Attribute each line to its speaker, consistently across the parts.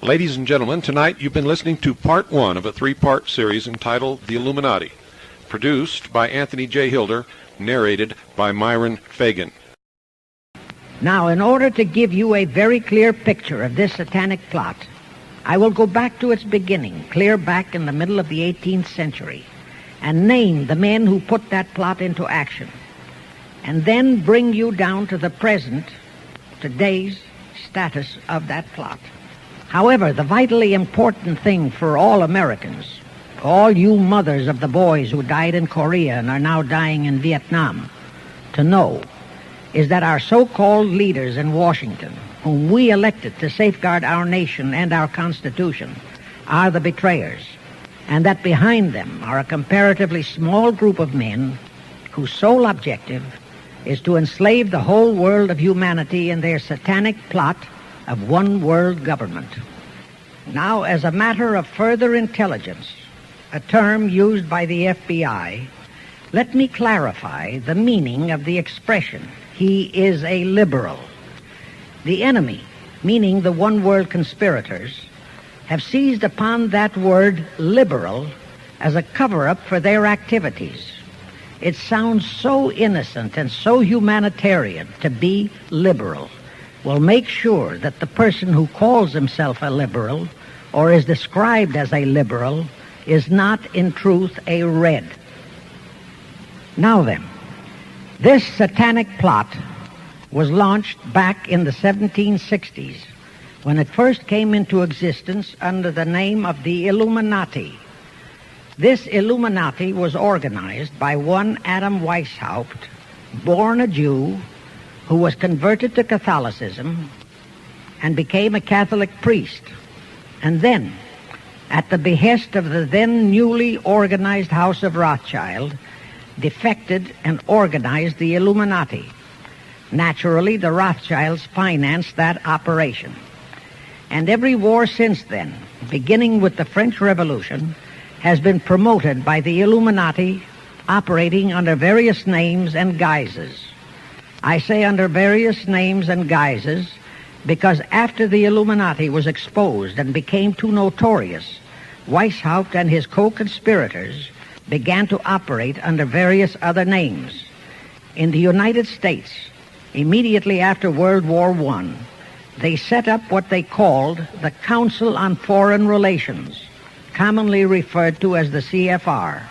Speaker 1: Ladies and gentlemen, tonight you've been listening to part one of a three-part series entitled The Illuminati, produced by Anthony J. Hilder, narrated by Myron Fagan.
Speaker 2: Now, in order to give you a very clear picture of this satanic plot, I will go back to its beginning, clear back in the middle of the 18th century, and name the men who put that plot into action, and then bring you down to the present, today's status of that plot. However, the vitally important thing for all Americans, all you mothers of the boys who died in Korea and are now dying in Vietnam, to know is that our so-called leaders in Washington, whom we elected to safeguard our nation and our Constitution, are the betrayers, and that behind them are a comparatively small group of men whose sole objective is to enslave the whole world of humanity in their satanic plot of one world government. Now, as a matter of further intelligence, a term used by the FBI, let me clarify the meaning of the expression, "he is a liberal." The enemy, meaning the one world conspirators, have seized upon that word liberal as a cover-up for their activities. It sounds so innocent and so humanitarian to be liberal. Well, make sure that the person who calls himself a liberal or is described as a liberal is not in truth a red. Now then, this satanic plot was launched back in the 1760s when it first came into existence under the name of the Illuminati. This Illuminati was organized by one Adam Weishaupt, born a Jew, who was converted to Catholicism and became a Catholic priest, and then, at the behest of the then newly organized House of Rothschild, defected and organized the Illuminati. Naturally, the Rothschilds financed that operation. And every war since then, beginning with the French Revolution, has been promoted by the Illuminati, operating under various names and guises. I say under various names and guises because after the Illuminati was exposed and became too notorious, Weishaupt and his co-conspirators began to operate under various other names. In the United States, immediately after World War I, they set up what they called the Council on Foreign Relations, commonly referred to as the CFR.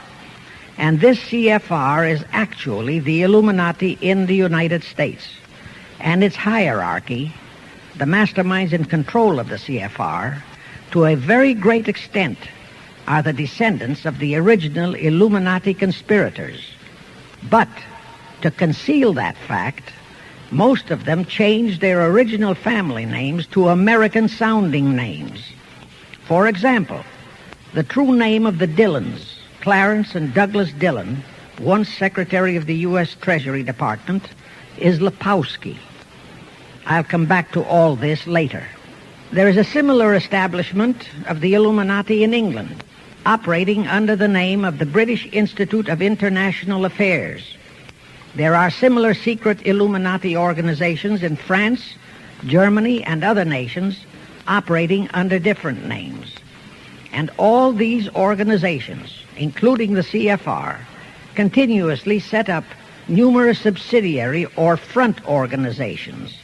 Speaker 2: And this CFR is actually the Illuminati in the United States. And its hierarchy, the masterminds in control of the CFR, to a very great extent, are the descendants of the original Illuminati conspirators. But to conceal that fact, most of them changed their original family names to American-sounding names. For example, the true name of the Dillons, Clarence and Douglas Dillon, once Secretary of the U.S. Treasury Department, is Lepowski. I'll come back to all this later. There is a similar establishment of the Illuminati in England, operating under the name of the British Institute of International Affairs. There are similar secret Illuminati organizations in France, Germany, and other nations operating under different names. And all these organizations, including the CFR, continuously set up numerous subsidiary or front organizations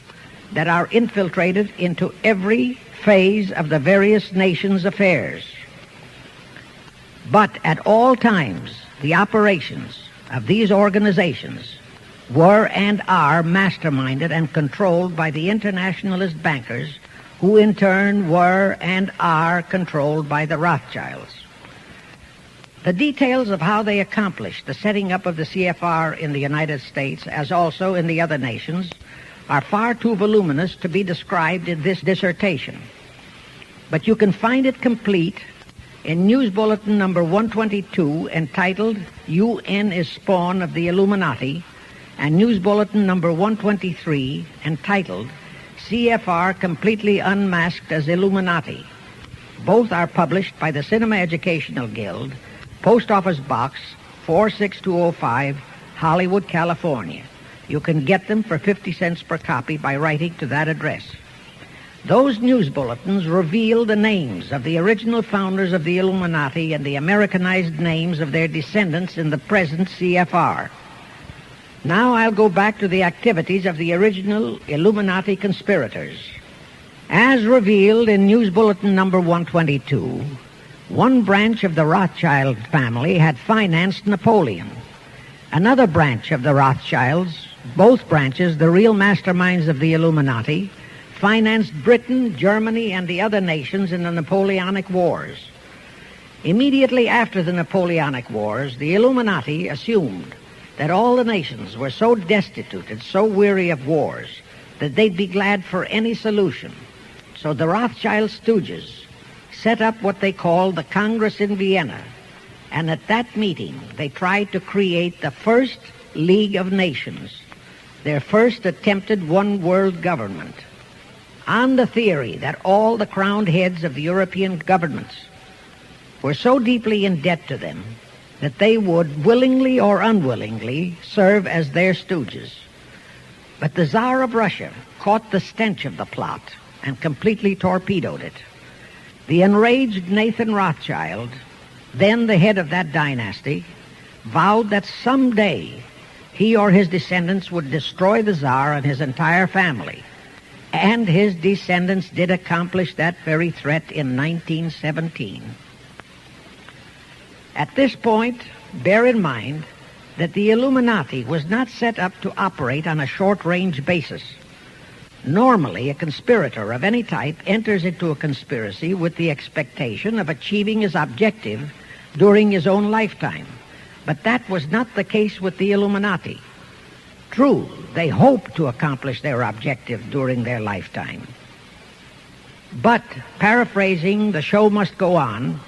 Speaker 2: that are infiltrated into every phase of the various nations' affairs. But at all times, the operations of these organizations were and are masterminded and controlled by the internationalist bankers, who in turn were and are controlled by the Rothschilds. The details of how they accomplished the setting up of the CFR in the United States, as also in the other nations, are far too voluminous to be described in this dissertation. But you can find it complete in News Bulletin number 122, entitled UN is Spawn of the Illuminati, and News Bulletin number 123, entitled CFR Completely Unmasked as Illuminati. Both are published by the Cinema Educational Guild, Post Office Box 46205, Hollywood, California. You can get them for 50 cents per copy by writing to that address. Those news bulletins revealed the names of the original founders of the Illuminati and the Americanized names of their descendants in the present CFR. Now I'll go back to the activities of the original Illuminati conspirators. As revealed in News Bulletin number 122, one branch of the Rothschild family had financed Napoleon. Another branch of the Rothschilds, both branches the real masterminds of the Illuminati, financed Britain, Germany, and the other nations in the Napoleonic Wars. Immediately after the Napoleonic Wars, the Illuminati assumed that all the nations were so destitute and so weary of wars that they'd be glad for any solution. So the Rothschild stooges set up what they called the Congress in Vienna, and at that meeting they tried to create the first League of Nations, their first attempted one-world government, on the theory that all the crowned heads of the European governments were so deeply in debt to them that they would, willingly or unwillingly, serve as their stooges. But the Tsar of Russia caught the stench of the plot and completely torpedoed it. The enraged Nathan Rothschild, then the head of that dynasty, vowed that someday he or his descendants would destroy the Tsar and his entire family. And his descendants did accomplish that very threat in 1917. At this point, bear in mind that the Illuminati was not set up to operate on a short-range basis. Normally, a conspirator of any type enters into a conspiracy with the expectation of achieving his objective during his own lifetime. But that was not the case with the Illuminati. True, they hoped to accomplish their objective during their lifetime. But, paraphrasing The Show Must Go On,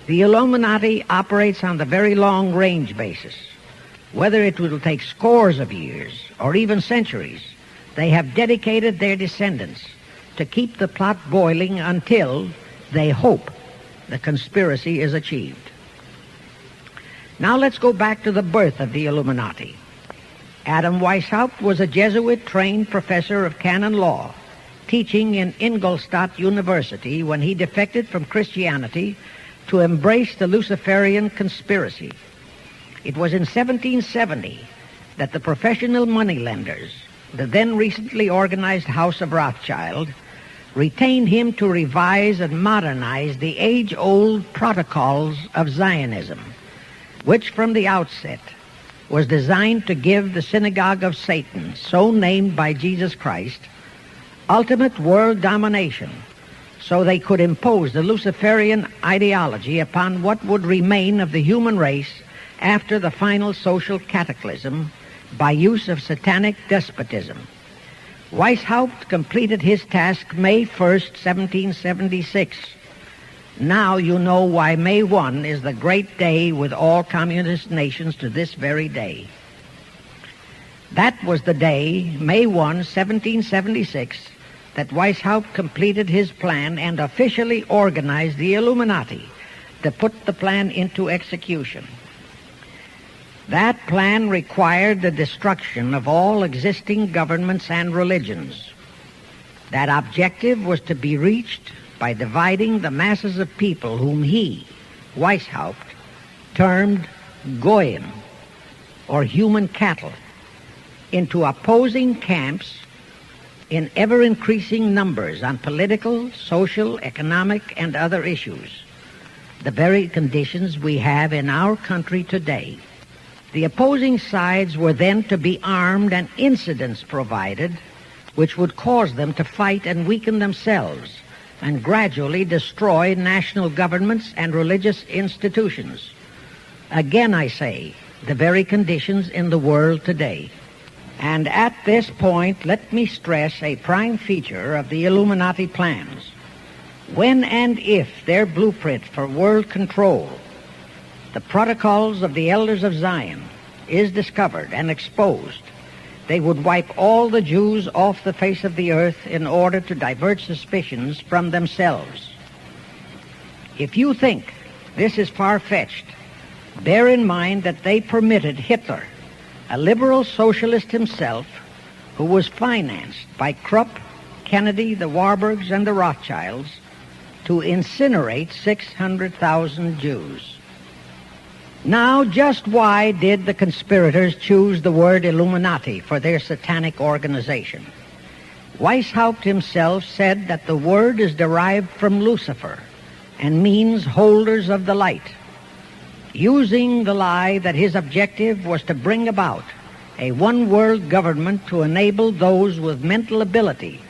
Speaker 2: the Illuminati operates on the very long-range basis. Whether it will take scores of years or even centuries, they have dedicated their descendants to keep the plot boiling until they hope the conspiracy is achieved. Now let's go back to the birth of the Illuminati. Adam Weishaupt was a Jesuit-trained professor of canon law, teaching in Ingolstadt University when he defected from Christianity to embrace the Luciferian conspiracy. It was in 1770 that the professional moneylenders, the then recently organized House of Rothschild, retained him to revise and modernize the age-old protocols of Zionism, which from the outset was designed to give the synagogue of Satan, so named by Jesus Christ, ultimate world domination, so they could impose the Luciferian ideology upon what would remain of the human race after the final social cataclysm by use of satanic despotism. Weishaupt completed his task May 1st, 1776. Now you know why May 1 is the great day with all communist nations to this very day. That was the day, May 1, 1776, that Weishaupt completed his plan and officially organized the Illuminati to put the plan into execution. That plan required the destruction of all existing governments and religions. That objective was to be reached by dividing the masses of people whom he, Weishaupt, termed Goyim, or human cattle, into opposing camps in ever-increasing numbers on political, social, economic, and other issues, the very conditions we have in our country today. The opposing sides were then to be armed and incidents provided which would cause them to fight and weaken themselves and gradually destroy national governments and religious institutions. Again, I say, the very conditions in the world today. And at this point, let me stress a prime feature of the Illuminati plans. When and if their blueprint for world control, the protocols of the elders of Zion, is discovered and exposed, they would wipe all the Jews off the face of the earth in order to divert suspicions from themselves. If you think this is far-fetched, bear in mind that they permitted Hitler, a liberal socialist himself, who was financed by Krupp, Kennedy, the Warburgs, and the Rothschilds to incinerate 600,000 Jews. Now, just why did the conspirators choose the word Illuminati for their satanic organization? Weishaupt himself said that the word is derived from Lucifer and means holders of the light, using the lie that his objective was to bring about a one-world government to enable those with mental ability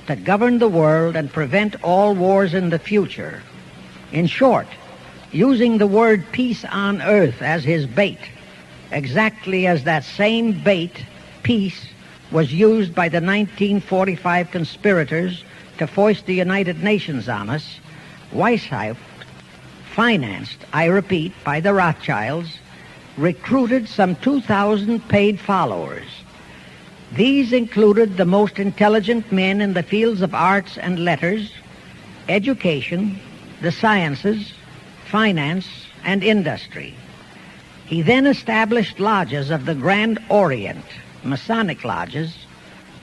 Speaker 2: to govern the world and prevent all wars in the future. In short, using the word peace on earth as his bait, exactly as that same bait, peace, was used by the 1945 conspirators to foist the United Nations on us. Weishaupt, financed, I repeat, by the Rothschilds, recruited some 2,000 paid followers. These included the most intelligent men in the fields of arts and letters, education, the sciences, finance, and industry. He then established lodges of the Grand Orient, Masonic lodges,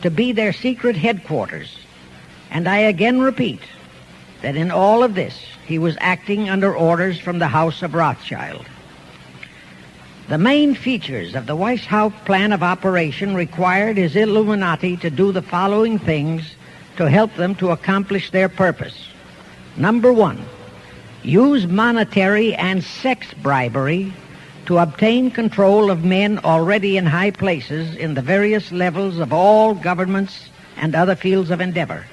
Speaker 2: to be their secret headquarters. And I again repeat that in all of this, he was acting under orders from the House of Rothschild. The main features of the Weishaupt plan of operation required his Illuminati to do the following things to help them to accomplish their purpose. Number one, use monetary and sex bribery to obtain control of men already in high places in the various levels of all governments and other fields of endeavor.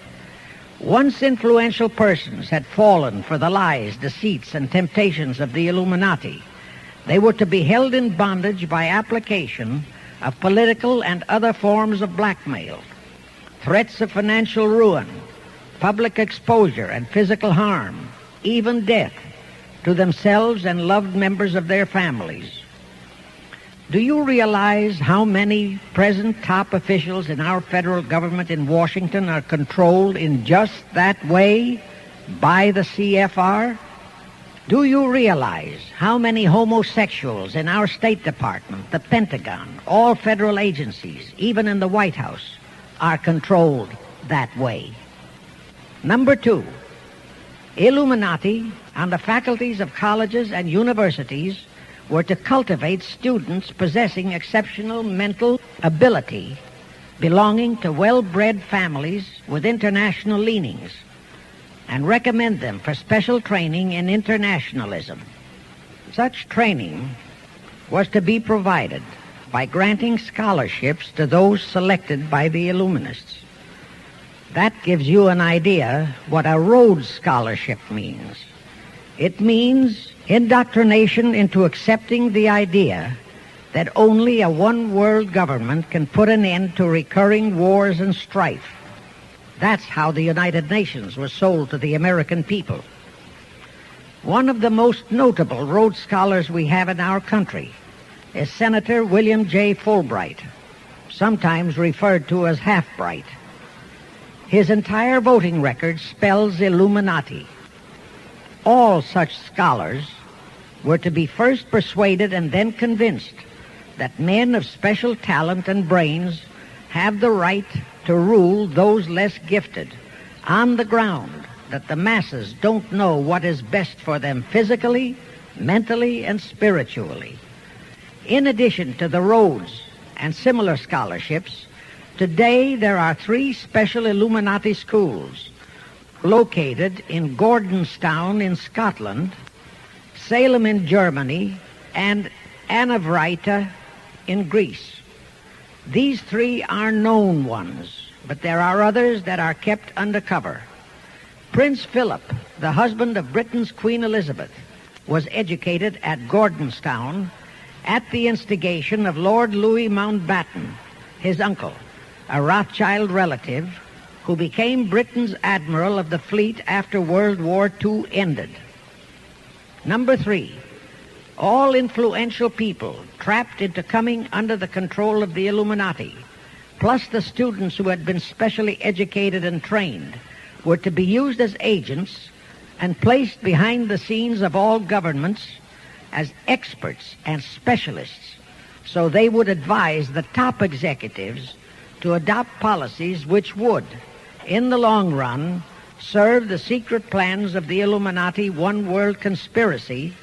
Speaker 2: Once influential persons had fallen for the lies, deceits, and temptations of the Illuminati, they were to be held in bondage by application of political and other forms of blackmail, threats of financial ruin, public exposure and physical harm, even death, to themselves and loved members of their families. Do you realize how many present top officials in our federal government in Washington are controlled in just that way by the CFR? Do you realize how many homosexuals in our State Department, the Pentagon, all federal agencies, even in the White House, are controlled that way? Number two, Illuminati on the faculties of colleges and universities were to cultivate students possessing exceptional mental ability, belonging to well-bred families with international leanings, and recommend them for special training in internationalism. Such training was to be provided by granting scholarships to those selected by the Illuminists. That gives you an idea what a Rhodes Scholarship means. It means indoctrination into accepting the idea that only a one-world government can put an end to recurring wars and strife. That's how the United Nations was sold to the American people. One of the most notable Rhodes Scholars we have in our country is Senator William J. Fulbright, sometimes referred to as Half-Bright. His entire voting record spells Illuminati. All such scholars were to be first persuaded and then convinced that men of special talent and brains have the right to rule those less gifted on the ground that the masses don't know what is best for them physically, mentally, and spiritually. In addition to the Rhodes and similar scholarships, today there are 3 special Illuminati schools located in Gordonstown in Scotland, Salem in Germany, and Anavrita in Greece. These 3 are known ones, but there are others that are kept undercover. Prince Philip, the husband of Britain's Queen Elizabeth, was educated at Gordonstown at the instigation of Lord Louis Mountbatten, his uncle, a Rothschild relative, who became Britain's admiral of the fleet after World War II ended. Number 3, all influential people trapped into coming under the control of the Illuminati, plus the students who had been specially educated and trained, were to be used as agents and placed behind the scenes of all governments as experts and specialists, so they would advise the top executives to adopt policies which would, in the long run, serve the secret plans of the Illuminati one-world conspiracy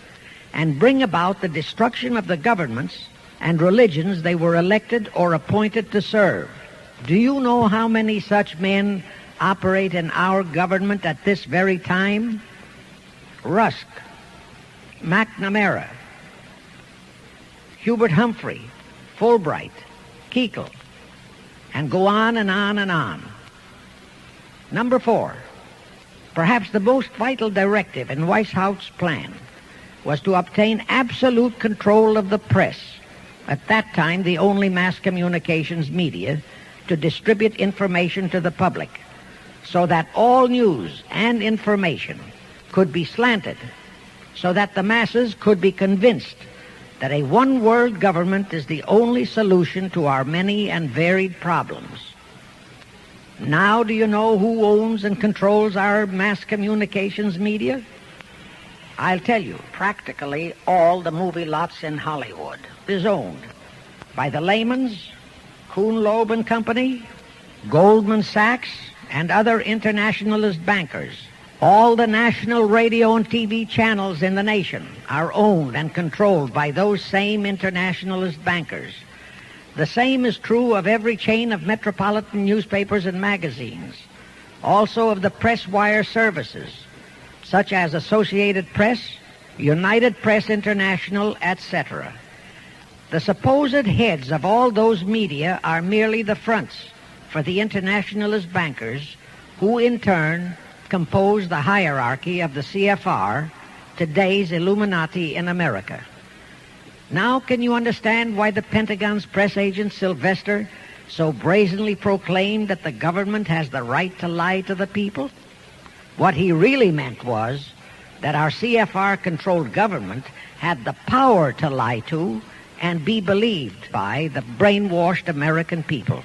Speaker 2: and bring about the destruction of the governments and religions they were elected or appointed to serve. Do you know how many such men operate in our government at this very time? Rusk, McNamara, Hubert Humphrey, Fulbright, Kuchel, and go on and on and on. Number 4, perhaps the most vital directive in Weishaupt's plan was to obtain absolute control of the press, at that time the only mass communications media, to distribute information to the public, so that all news and information could be slanted, so that the masses could be convinced that a one-world government is the only solution to our many and varied problems. Now, do you know who owns and controls our mass communications media? I'll tell you, practically all the movie lots in Hollywood is owned by the Lehmans, Kuhn, Loeb and Company, Goldman Sachs, and other internationalist bankers. All the national radio and TV channels in the nation are owned and controlled by those same internationalist bankers. The same is true of every chain of metropolitan newspapers and magazines, also of the press wire services, such as Associated Press, United Press International, etc. The supposed heads of all those media are merely the fronts for the internationalist bankers, who in turn compose the hierarchy of the CFR, today's Illuminati in America. Now can you understand why the Pentagon's press agent Sylvester so brazenly proclaimed that the government has the right to lie to the people? What he really meant was that our CFR-controlled government had the power to lie to and be believed by the brainwashed American people.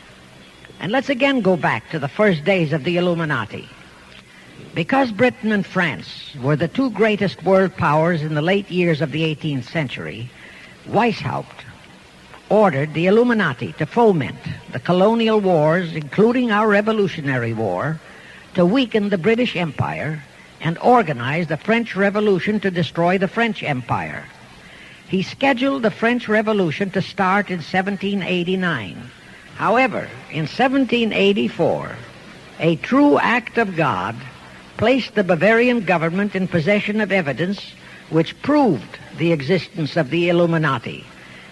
Speaker 2: And let's again go back to the first days of the Illuminati. Because Britain and France were the two greatest world powers in the late years of the 18th century, Weishaupt ordered the Illuminati to foment the colonial wars, including our Revolutionary War, to weaken the British Empire and organize the French Revolution to destroy the French Empire. He scheduled the French Revolution to start in 1789. However, in 1784, a true act of God placed the Bavarian government in possession of evidence which proved the existence of the Illuminati,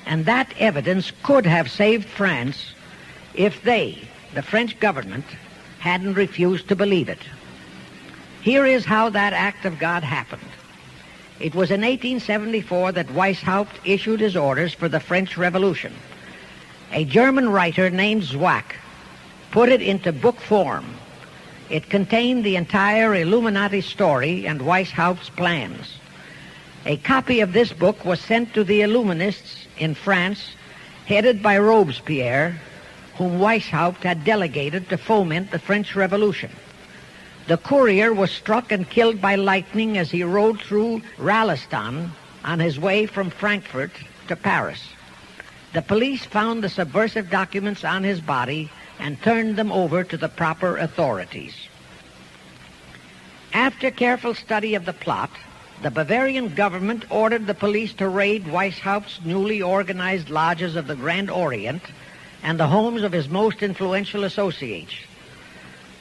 Speaker 2: and that evidence could have saved France if they, the French government, hadn't refused to believe it. Here is how that act of God happened. It was in 1874 that Weishaupt issued his orders for the French Revolution. A German writer named Zwack put it into book form. It contained the entire Illuminati story and Weishaupt's plans. A copy of this book was sent to the Illuminists in France, headed by Robespierre, whom Weishaupt had delegated to foment the French Revolution. The courier was struck and killed by lightning as he rode through Ralston on his way from Frankfurt to Paris. The police found the subversive documents on his body and turned them over to the proper authorities. After careful study of the plot, the Bavarian government ordered the police to raid Weishaupt's newly organized lodges of the Grand Orient and the homes of his most influential associates.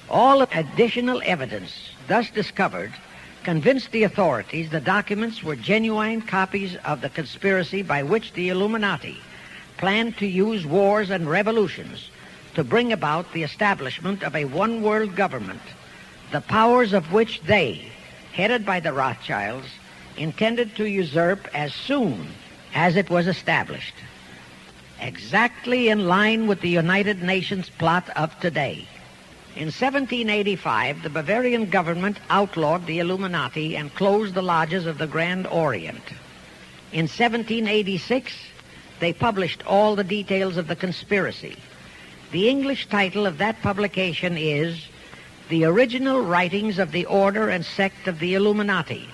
Speaker 2: All additional evidence thus discovered convinced the authorities the documents were genuine copies of the conspiracy by which the Illuminati planned to use wars and revolutions to bring about the establishment of a one-world government, the powers of which they, headed by the Rothschilds, intended to usurp as soon as it was established. Exactly in line with the United Nations plot of today. In 1785, the Bavarian government outlawed the Illuminati and closed the lodges of the Grand Orient. In 1786, they published all the details of the conspiracy. The English title of that publication is The Original Writings of the Order and Sect of the Illuminati.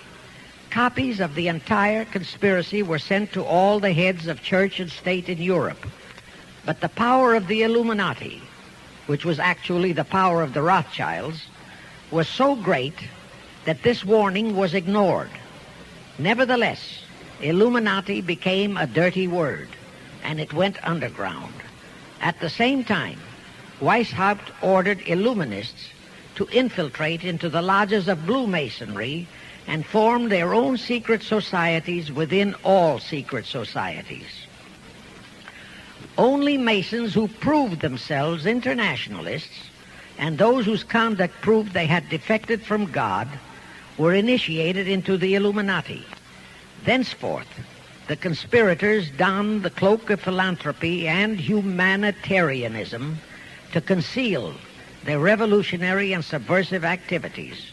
Speaker 2: Copies of the entire conspiracy were sent to all the heads of church and state in Europe. But the power of the Illuminati which was actually the power of the Rothschilds, was so great that this warning was ignored. Nevertheless, Illuminati became a dirty word, and it went underground. At the same time, Weishaupt ordered Illuminists to infiltrate into the lodges of Blue Masonry and form their own secret societies within all secret societies. Only Masons who proved themselves internationalists and those whose conduct proved they had defected from God were initiated into the Illuminati. Thenceforth, the conspirators donned the cloak of philanthropy and humanitarianism to conceal their revolutionary and subversive activities.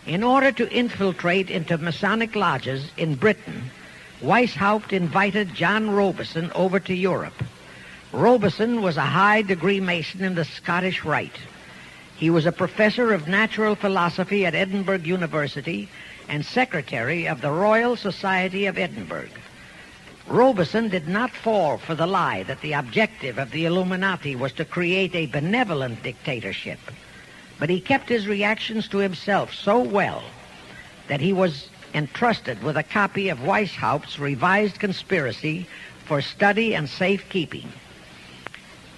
Speaker 2: In order to infiltrate into Masonic lodges in Britain, Weishaupt invited John Robison over to Europe. Robison was a high-degree Mason in the Scottish Rite. He was a professor of natural philosophy at Edinburgh University and secretary of the Royal Society of Edinburgh. Robison did not fall for the lie that the objective of the Illuminati was to create a benevolent dictatorship, but he kept his reactions to himself so well that he was entrusted with a copy of Weishaupt's revised conspiracy for study and safekeeping.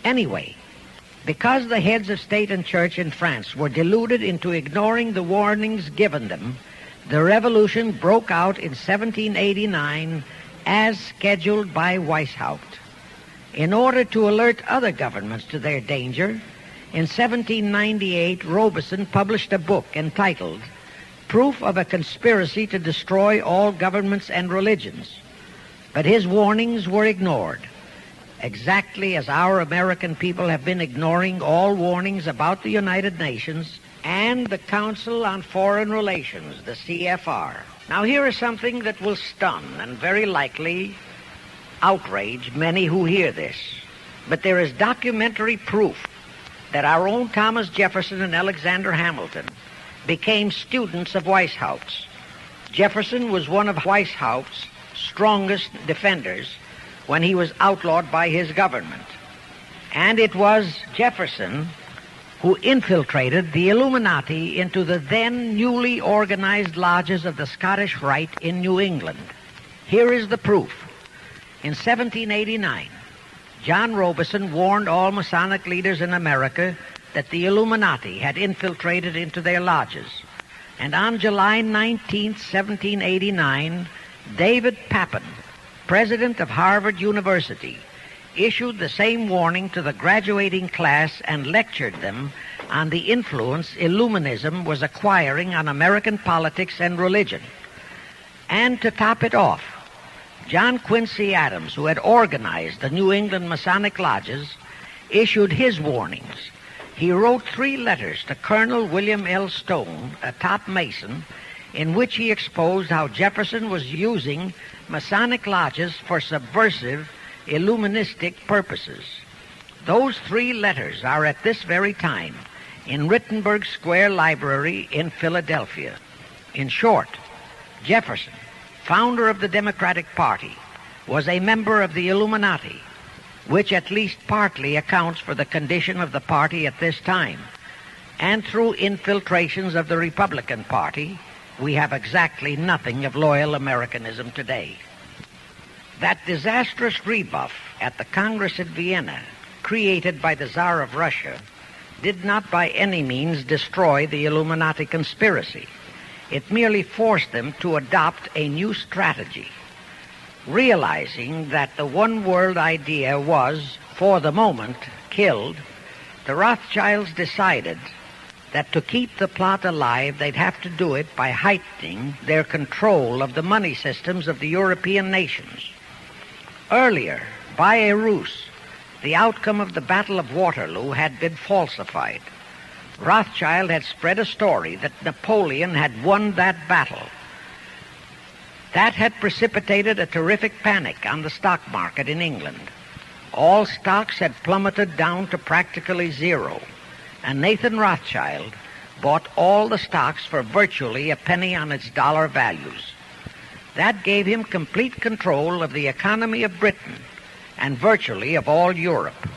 Speaker 2: Anyway, because the heads of state and church in France were deluded into ignoring the warnings given them, the revolution broke out in 1789 as scheduled by Weishaupt. In order to alert other governments to their danger, in 1798 Robison published a book entitled Proof of a Conspiracy to Destroy All Governments and Religions. But his warnings were ignored, exactly as our American people have been ignoring all warnings about the United Nations and the Council on Foreign Relations, the CFR. Now here is something that will stun and very likely outrage many who hear this. But there is documentary proof that our own Thomas Jefferson and Alexander Hamilton became students of Weishaupt's. Jefferson was one of Weishaupt's strongest defenders when he was outlawed by his government. And it was Jefferson who infiltrated the Illuminati into the then newly organized lodges of the Scottish Rite in New England. Here is the proof. In 1789, John Robison warned all Masonic leaders in America that the Illuminati had infiltrated into their lodges. And on July 19, 1789, David Papin, president of Harvard University, issued the same warning to the graduating class and lectured them on the influence Illuminism was acquiring on American politics and religion. And to top it off, John Quincy Adams, who had organized the New England Masonic lodges, issued his warnings. He wrote 3 letters to Colonel William L. Stone, a top Mason, in which he exposed how Jefferson was using Masonic lodges for subversive, Illuministic purposes. Those 3 letters are at this very time in Rittenberg Square Library in Philadelphia. In short, Jefferson, founder of the Democratic Party, was a member of the Illuminati, which at least partly accounts for the condition of the party at this time. And through infiltrations of the Republican Party, we have exactly nothing of loyal Americanism today. That disastrous rebuff at the Congress at Vienna, created by the Tsar of Russia, did not by any means destroy the Illuminati conspiracy. It merely forced them to adopt a new strategy. Realizing that the one world idea was, for the moment, killed, the Rothschilds decided that to keep the plot alive, they'd have to do it by heightening their control of the money systems of the European nations. Earlier, by a ruse, the outcome of the Battle of Waterloo had been falsified. Rothschild had spread a story that Napoleon had won that battle. That had precipitated a terrific panic on the stock market in England. All stocks had plummeted down to practically zero, and Nathan Rothschild bought all the stocks for virtually a penny on its dollar values. That gave him complete control of the economy of Britain and virtually of all Europe.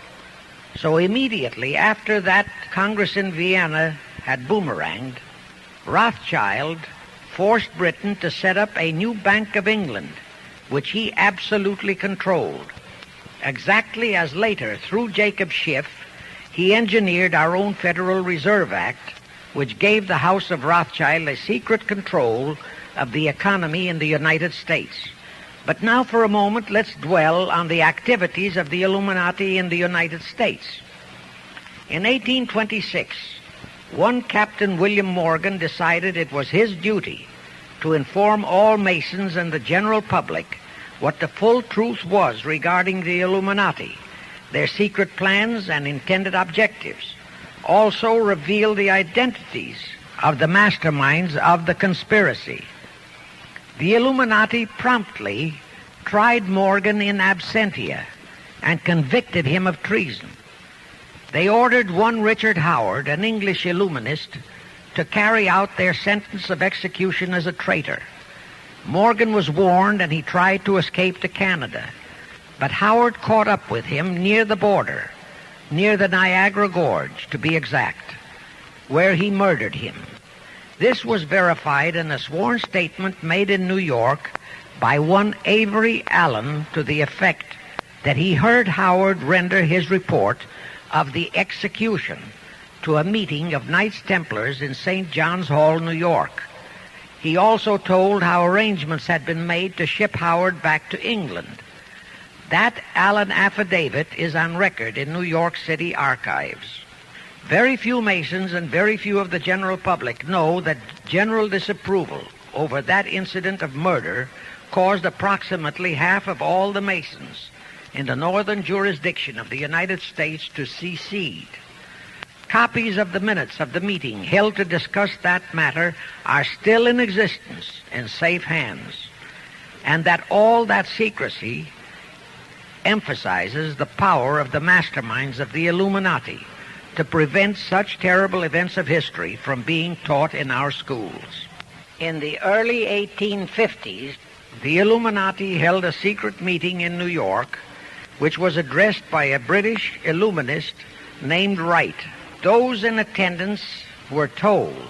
Speaker 2: So immediately after that Congress in Vienna had boomeranged, Rothschild forced Britain to set up a new Bank of England, which he absolutely controlled. Exactly as later, through Jacob Schiff, he engineered our own Federal Reserve Act, which gave the House of Rothschild a secret control of the economy in the United States. But now for a moment, let's dwell on the activities of the Illuminati in the United States. In 1826, one Captain William Morgan decided it was his duty to inform all Masons and the general public what the full truth was regarding the Illuminati, their secret plans and intended objectives. Also reveal the identities of the masterminds of the conspiracy. The Illuminati promptly tried Morgan in absentia and convicted him of treason. They ordered one Richard Howard, an English Illuminist, to carry out their sentence of execution as a traitor. Morgan was warned and he tried to escape to Canada, but Howard caught up with him near the border, near the Niagara Gorge, to be exact, where he murdered him. This was verified in a sworn statement made in New York by one Avery Allen to the effect that he heard Howard render his report of the execution to a meeting of Knights Templars in St. John's Hall, New York. He also told how arrangements had been made to ship Howard back to England. That Allen affidavit is on record in New York City archives. Very few Masons and very few of the general public know that general disapproval over that incident of murder caused approximately half of all the Masons in the northern jurisdiction of the United States to secede. Copies of the minutes of the meeting held to discuss that matter are still in existence in safe hands, and that all that secrecy emphasizes the power of the masterminds of the Illuminati to prevent such terrible events of history from being taught in our schools. In the early 1850s, the Illuminati held a secret meeting in New York, which was addressed by a British Illuminist named Wright. Those in attendance were told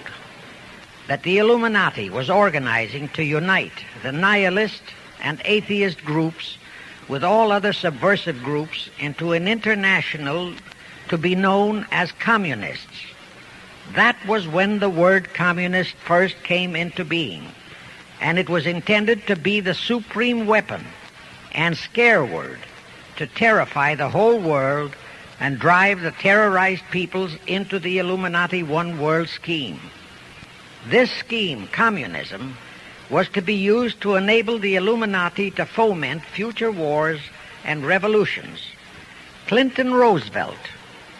Speaker 2: that the Illuminati was organizing to unite the nihilist and atheist groups with all other subversive groups into an international to be known as communists. That was when the word communist first came into being, and it was intended to be the supreme weapon and scare word to terrify the whole world and drive the terrorized peoples into the Illuminati one world scheme. This scheme, communism, was to be used to enable the Illuminati to foment future wars and revolutions. Clinton Roosevelt,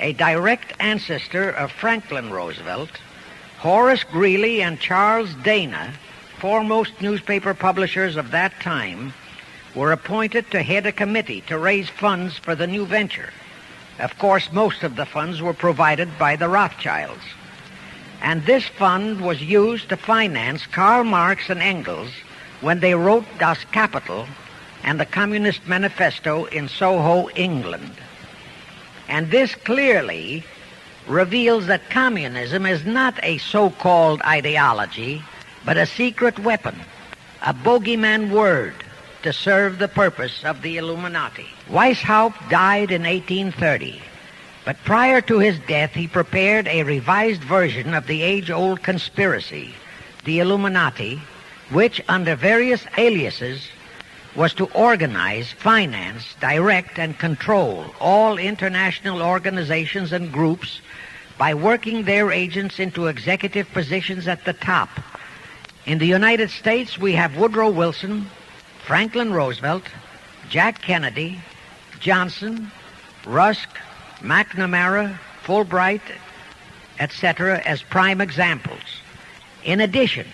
Speaker 2: a direct ancestor of Franklin Roosevelt, Horace Greeley and Charles Dana, foremost newspaper publishers of that time, were appointed to head a committee to raise funds for the new venture. Of course, most of the funds were provided by the Rothschilds. And this fund was used to finance Karl Marx and Engels when they wrote Das Kapital and the Communist Manifesto in Soho, England. And this clearly reveals that communism is not a so-called ideology, but a secret weapon, a bogeyman word to serve the purpose of the Illuminati. Weishaupt died in 1830, but prior to his death he prepared a revised version of the age-old conspiracy, the Illuminati, which under various aliases was to organize, finance, direct, and control all international organizations and groups by working their agents into executive positions at the top. In the United States, we have Woodrow Wilson, Franklin Roosevelt, Jack Kennedy, Johnson, Rusk, McNamara, Fulbright, etc. as prime examples. In addition,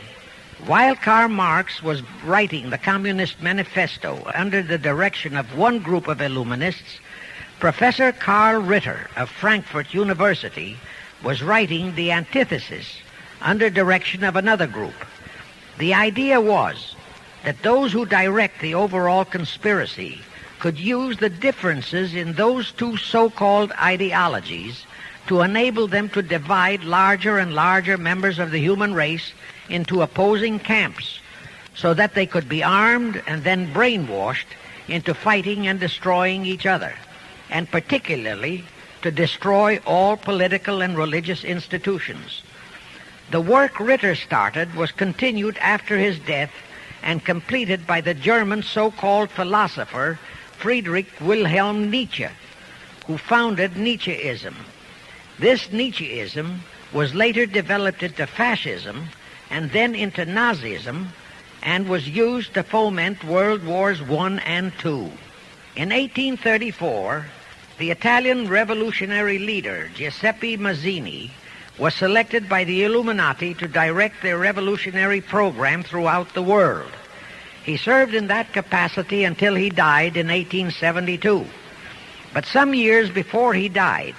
Speaker 2: while Karl Marx was writing the Communist Manifesto under the direction of one group of Illuminists, Professor Karl Ritter of Frankfurt University was writing the antithesis under direction of another group. The idea was that those who direct the overall conspiracy could use the differences in those two so-called ideologies to enable them to divide larger and larger members of the human race into opposing camps, so that they could be armed and then brainwashed into fighting and destroying each other, and particularly to destroy all political and religious institutions. The work Ritter started was continued after his death and completed by the German so-called philosopher Friedrich Wilhelm Nietzsche, who founded Nietzscheism. This Nietzscheism was later developed into fascism and then into Nazism, and was used to foment World Wars I and II. In 1834, the Italian revolutionary leader Giuseppe Mazzini was selected by the Illuminati to direct their revolutionary program throughout the world. He served in that capacity until he died in 1872. But some years before he died,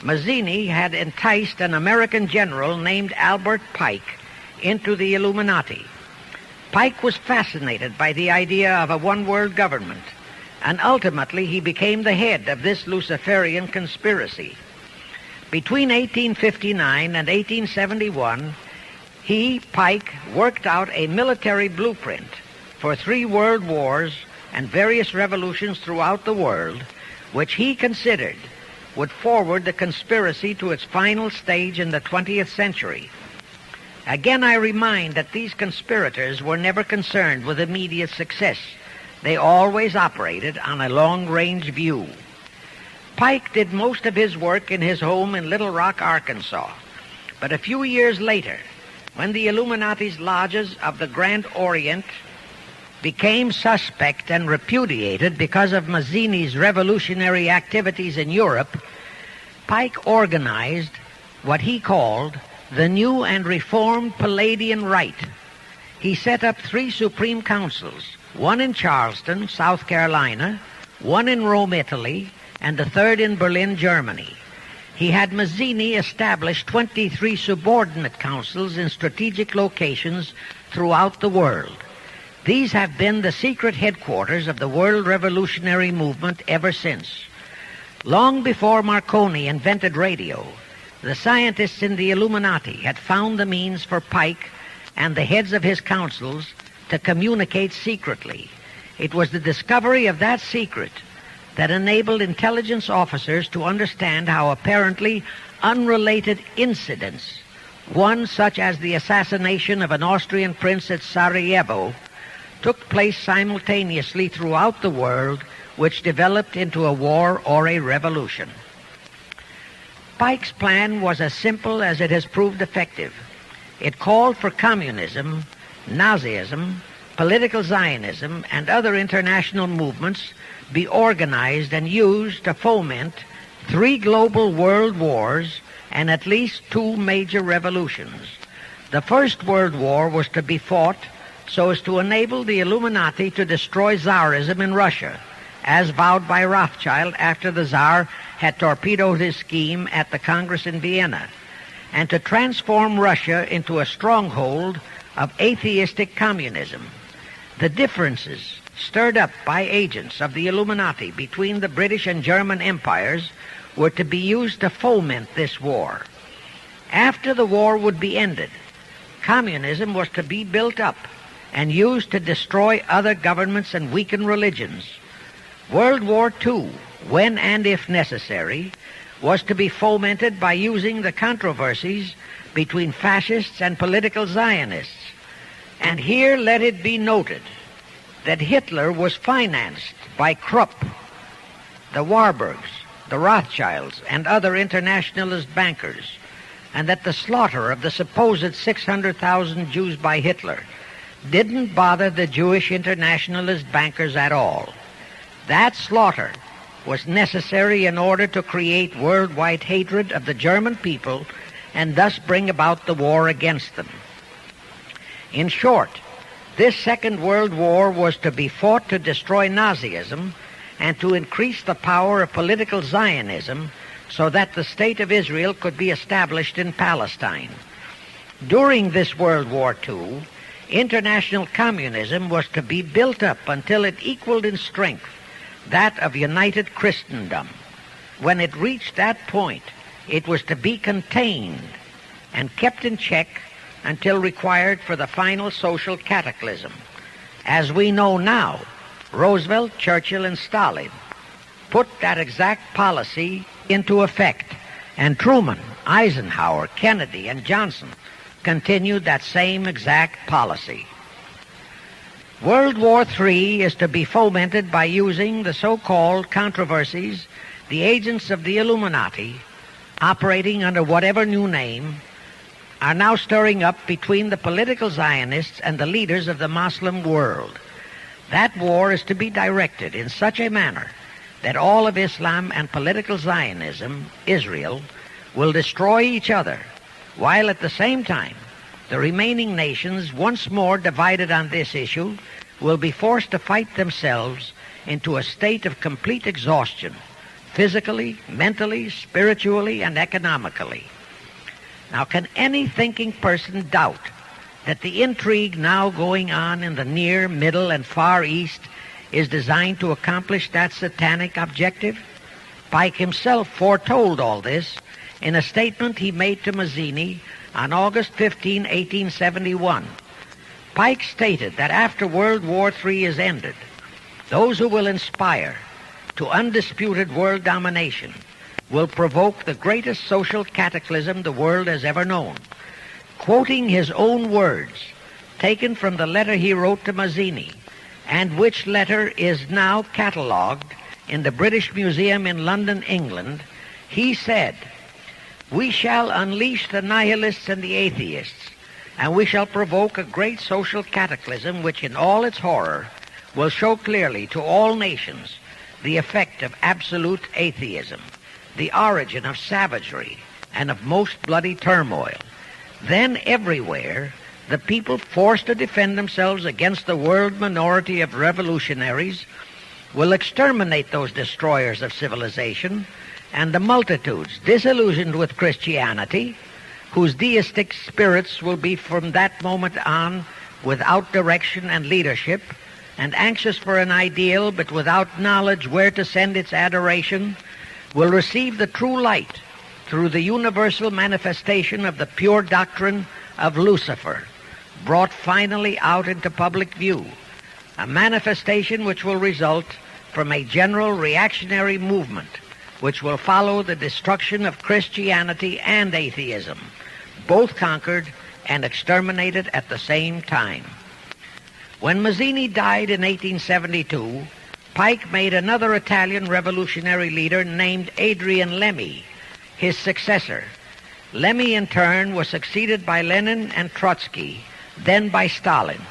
Speaker 2: Mazzini had enticed an American general named Albert Pike into the Illuminati. Pike was fascinated by the idea of a one-world government, and ultimately he became the head of this Luciferian conspiracy. Between 1859 and 1871, Pike, worked out a military blueprint for 3 world wars and various revolutions throughout the world, which he considered would forward the conspiracy to its final stage in the 20th century. Again, I remind that these conspirators were never concerned with immediate success. They always operated on a long-range view. Pike did most of his work in his home in Little Rock, Arkansas. But a few years later, when the Illuminati's lodges of the Grand Orient became suspect and repudiated because of Mazzini's revolutionary activities in Europe, Pike organized what he called the New and Reformed Palladian Rite. He set up 3 supreme councils, one in Charleston, South Carolina, one in Rome, Italy, and the third in Berlin, Germany. He had Mazzini establish 23 subordinate councils in strategic locations throughout the world. These have been the secret headquarters of the world revolutionary movement ever since. Long before Marconi invented radio, the scientists in the Illuminati had found the means for Pike and the heads of his councils to communicate secretly. It was the discovery of that secret that enabled intelligence officers to understand how apparently unrelated incidents, one such as the assassination of an Austrian prince at Sarajevo, took place simultaneously throughout the world, which developed into a war or a revolution. Pike's plan was as simple as it has proved effective. It called for communism, Nazism, political Zionism, and other international movements be organized and used to foment 3 global world wars and at least 2 major revolutions. The First World War was to be fought so as to enable the Illuminati to destroy Tsarism in Russia, as vowed by Rothschild after the Tsar had torpedoed his scheme at the Congress in Vienna, and to transform Russia into a stronghold of atheistic communism. The differences stirred up by agents of the Illuminati between the British and German empires were to be used to foment this war. After the war would be ended, communism was to be built up and used to destroy other governments and weaken religions. World War II, when and if necessary, was to be fomented by using the controversies between fascists and political Zionists. And here let it be noted that Hitler was financed by Krupp, the Warburgs, the Rothschilds, and other internationalist bankers, and that the slaughter of the supposed 600,000 Jews by Hitler didn't bother the Jewish internationalist bankers at all. That slaughter was necessary in order to create worldwide hatred of the German people and thus bring about the war against them. In short, this Second World War was to be fought to destroy Nazism and to increase the power of political Zionism so that the State of Israel could be established in Palestine. During this World War II, international communism was to be built up until it equaled in strength that of united Christendom. When it reached that point, it was to be contained and kept in check until required for the final social cataclysm. As we know now, Roosevelt, Churchill, and Stalin put that exact policy into effect, and Truman, Eisenhower, Kennedy, and Johnson continued that same exact policy. World War III is to be fomented by using the so-called controversies the agents of the Illuminati, operating under whatever new name, are now stirring up between the political Zionists and the leaders of the Muslim world. That war is to be directed in such a manner that all of Islam and political Zionism, Israel, will destroy each other, while at the same time the remaining nations, once more divided on this issue, will be forced to fight themselves into a state of complete exhaustion, physically, mentally, spiritually, and economically. Now, can any thinking person doubt that the intrigue now going on in the Near, Middle, and Far East is designed to accomplish that satanic objective? Pike himself foretold all this in a statement he made to Mazzini on August 15, 1871. Pike stated that after World War III is ended, those who will inspire to undisputed world domination will provoke the greatest social cataclysm the world has ever known. Quoting his own words, taken from the letter he wrote to Mazzini, and which letter is now catalogued in the British Museum in London, England, he said, "We shall unleash the nihilists and the atheists, and we shall provoke a great social cataclysm which in all its horror will show clearly to all nations the effect of absolute atheism, the origin of savagery and of most bloody turmoil. Then everywhere the people forced to defend themselves against the world minority of revolutionaries will exterminate those destroyers of civilization, and the multitudes disillusioned with Christianity, whose deistic spirits will be from that moment on without direction and leadership, and anxious for an ideal but without knowledge where to send its adoration, will receive the true light through the universal manifestation of the pure doctrine of Lucifer, brought finally out into public view, a manifestation which will result from a general reactionary movement which will follow the destruction of Christianity and atheism, both conquered and exterminated at the same time." When Mazzini died in 1872, Pike made another Italian revolutionary leader named Adrian Lemmy his successor. Lemmy, in turn, was succeeded by Lenin and Trotsky, then by Stalin.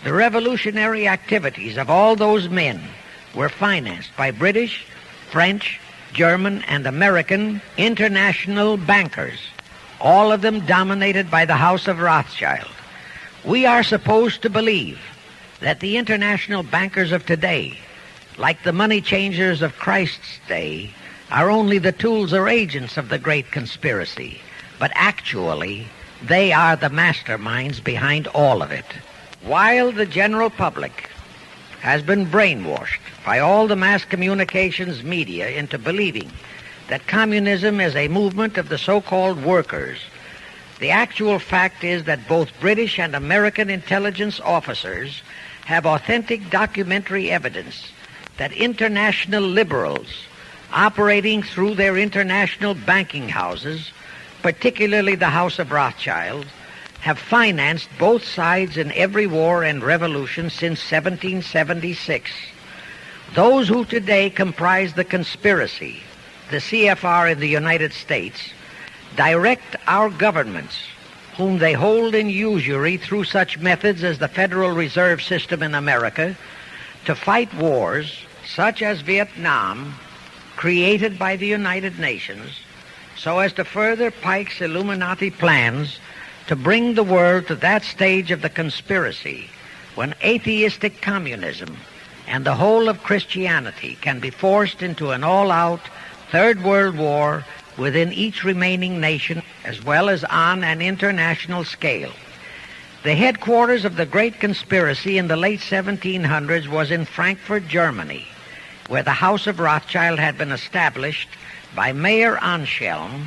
Speaker 2: The revolutionary activities of all those men were financed by British, French, German, and American international bankers, all of them dominated by the House of Rothschild. We are supposed to believe that the international bankers of today, like the money changers of Christ's day, are only the tools or agents of the great conspiracy, but actually they are the masterminds behind all of it. While the general public has been brainwashed by all the mass communications media into believing that communism is a movement of the so-called workers, the actual fact is that both British and American intelligence officers have authentic documentary evidence that international liberals operating through their international banking houses, particularly the House of Rothschild, have financed both sides in every war and revolution since 1776. Those who today comprise the conspiracy, the CFR in the United States, direct our governments, whom they hold in usury through such methods as the Federal Reserve System in America, to fight wars such as Vietnam, created by the United Nations, so as to further Pike's Illuminati plans to bring the world to that stage of the conspiracy when atheistic communism and the whole of Christianity can be forced into an all-out Third World War within each remaining nation, as well as on an international scale. The headquarters of the great conspiracy in the late 1700s was in Frankfurt, Germany, where the House of Rothschild had been established by Mayer Anschelm,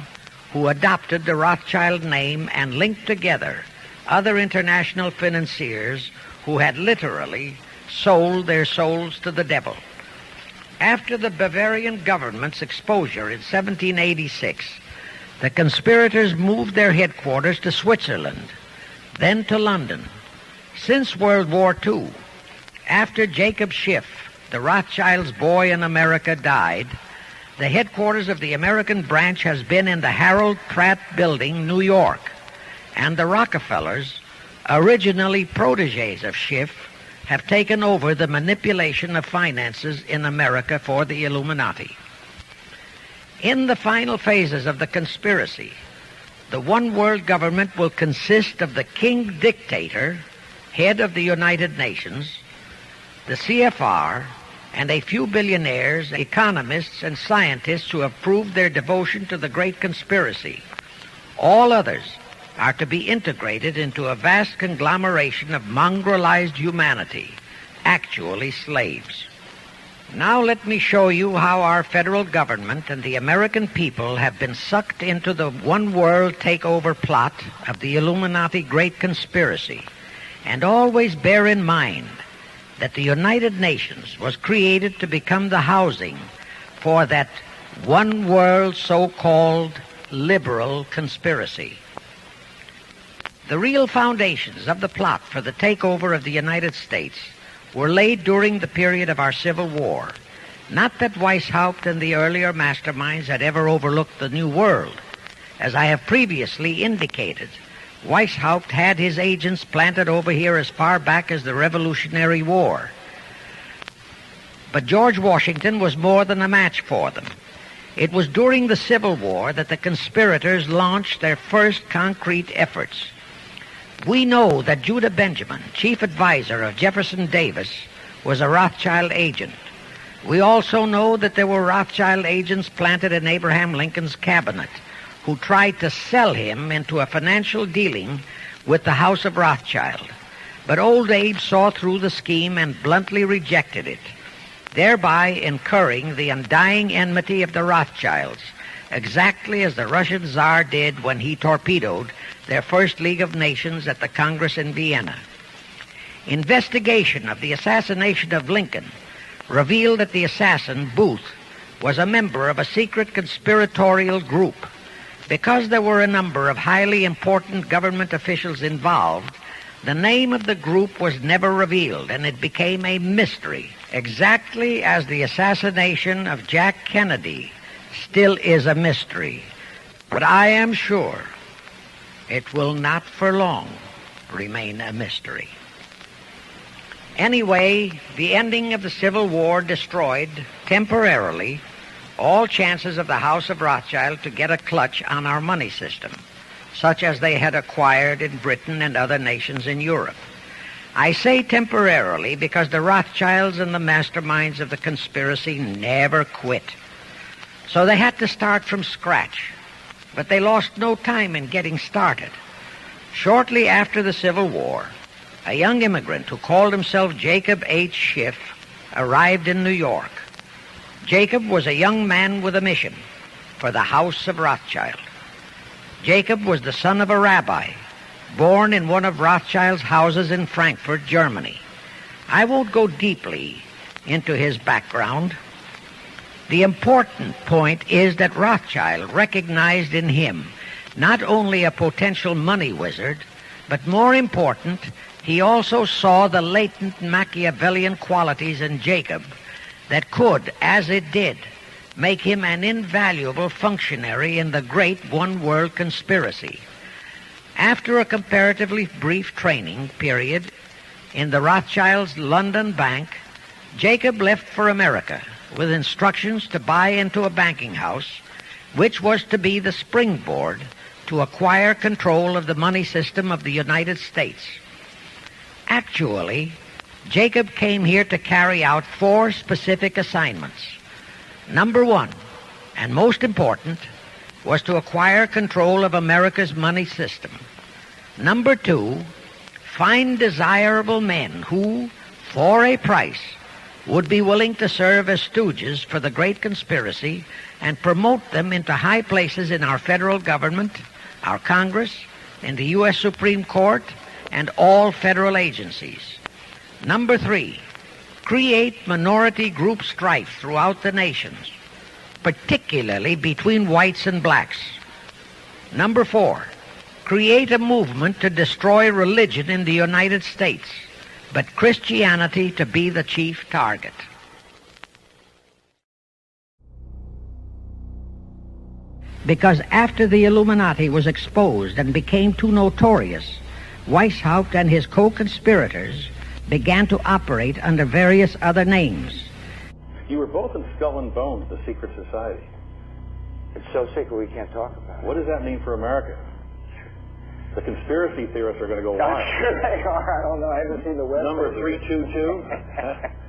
Speaker 2: who adopted the Rothschild name and linked together other international financiers who had literally sold their souls to the devil. After the Bavarian government's exposure in 1786, the conspirators moved their headquarters to Switzerland, then to London. Since World War II, after Jacob Schiff, the Rothschild's boy in America, died, the headquarters of the American branch has been in the Harold Pratt Building, New York, and the Rockefellers, originally protégés of Schiff, have taken over the manipulation of finances in America for the Illuminati. In the final phases of the conspiracy, the one world government will consist of the king dictator, head of the United Nations, the CFR, and a few billionaires, economists, and scientists who have proved their devotion to the great conspiracy. All others are to be integrated into a vast conglomeration of mongrelized humanity, actually slaves. Now let me show you how our federal government and the American people have been sucked into the one world takeover plot of the Illuminati great conspiracy. And always bear in mind that the United Nations was created to become the housing for that one world so-called liberal conspiracy. The real foundations of the plot for the takeover of the United States were laid during the period of our Civil War. Not that Weishaupt and the earlier masterminds had ever overlooked the New World. As I have previously indicated, Weishaupt had his agents planted over here as far back as the Revolutionary War. But George Washington was more than a match for them. It was during the Civil War that the conspirators launched their first concrete efforts. We know that Judah Benjamin, chief advisor of Jefferson Davis, was a Rothschild agent. We also know that there were Rothschild agents planted in Abraham Lincoln's cabinet who tried to sell him into a financial dealing with the House of Rothschild. But old Abe saw through the scheme and bluntly rejected it, thereby incurring the undying enmity of the Rothschilds, exactly as the Russian Tsar did when he torpedoed their first League of Nations at the Congress in Vienna. Investigation of the assassination of Lincoln revealed that the assassin, Booth, was a member of a secret conspiratorial group. Because there were a number of highly important government officials involved, the name of the group was never revealed, and it became a mystery, exactly as the assassination of Jack Kennedy still is a mystery. But I am sure it will not for long remain a mystery. Anyway, the ending of the Civil War destroyed, temporarily, all chances of the House of Rothschild to get a clutch on our money system, such as they had acquired in Britain and other nations in Europe. I say temporarily because the Rothschilds and the masterminds of the conspiracy never quit. So they had to start from scratch, but they lost no time in getting started. Shortly after the Civil War, a young immigrant who called himself Jacob H. Schiff arrived in New York. Jacob was a young man with a mission for the House of Rothschild. Jacob was the son of a rabbi, born in one of Rothschild's houses in Frankfurt, Germany. I won't go deeply into his background. The important point is that Rothschild recognized in him not only a potential money wizard, but more important, he also saw the latent Machiavellian qualities in Jacob that could, as it did, make him an invaluable functionary in the great one-world conspiracy. After a comparatively brief training period in the Rothschilds' London bank, Jacob left for America with instructions to buy into a banking house, which was to be the springboard to acquire control of the money system of the United States. Actually, Jacob came here to carry out 4 specific assignments. Number 1, and most important, was to acquire control of America's money system. Number 2, find desirable men who, for a price, would be willing to serve as stooges for the great conspiracy and promote them into high places in our federal government, our Congress, in the U.S. Supreme Court, and all federal agencies. Number 3, create minority group strife throughout the nations, particularly between whites and blacks. Number 4, create a movement to destroy religion in the United States, but Christianity to be the chief target. Because after the Illuminati was exposed and became too notorious, Weishaupt and his co-conspirators began to operate under various other names.
Speaker 3: You were both in Skull and Bones, the secret society.
Speaker 4: It's so secret we can't talk about it.
Speaker 3: What does that mean for America? The conspiracy theorists are going to go wild.
Speaker 4: I'm sure they are. I don't know. I haven't seen the website.
Speaker 3: Number 322.